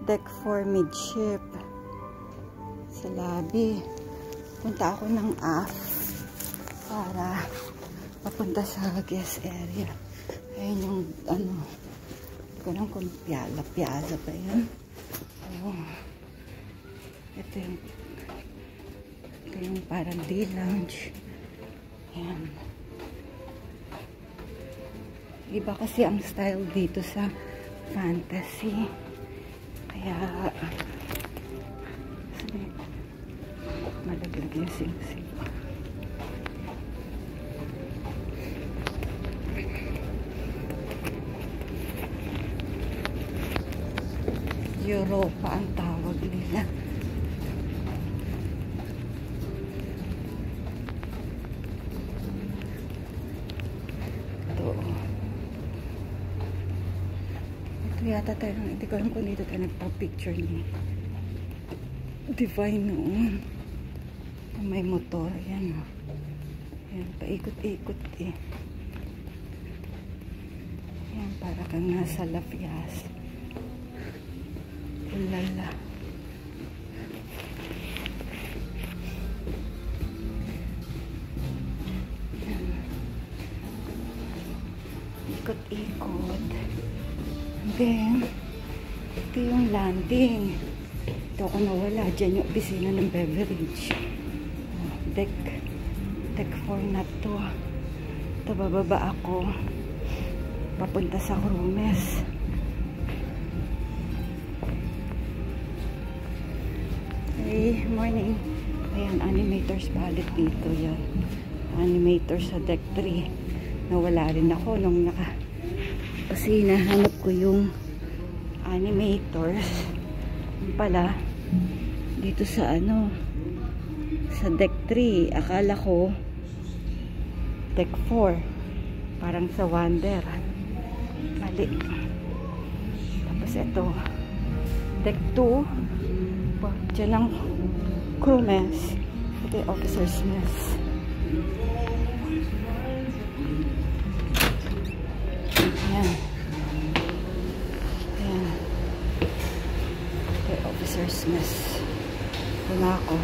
Deck 4 midship. Sa lobby. Punta ako ng aft para papunta sa guest area. Ayun yung ano, hindi ko lang kung piazza ba yan. So, ito yung parang day lounge. Ayan. Iba kasi ang style dito sa Fantasy. Kaya malaglag yung sing-sing. Europa ang tawag nila. Ito yata tayo, hindi ko alam kung dito tayo nagpa-picture ni Divine noon. May motor, yan o. Yan, paikot-ikot eh. Yan, para kang nasa Lafias. Ulala. Yan. Ikot-ikot. And then, ito yung landing. Ito ako nawala. Diyan yung opisina ng beverage. Deck 4 na to. Ito, bababa ako. Papunta sa Crumes. Hey, morning. Ayan, animators balik dito. Yan. Animators sa deck 3. Nawala rin ako nung kasi nahanap ko yung animators. Yung pala, dito sa ano, sa deck 3. Akala ko deck 4. Parang sa Wonder. Mali. Tapos ito, deck 2. Diyan ang crew mess. Ito yung officer's mess. Ayan. Ayan. Ito yung officer's mess. Ito na ako.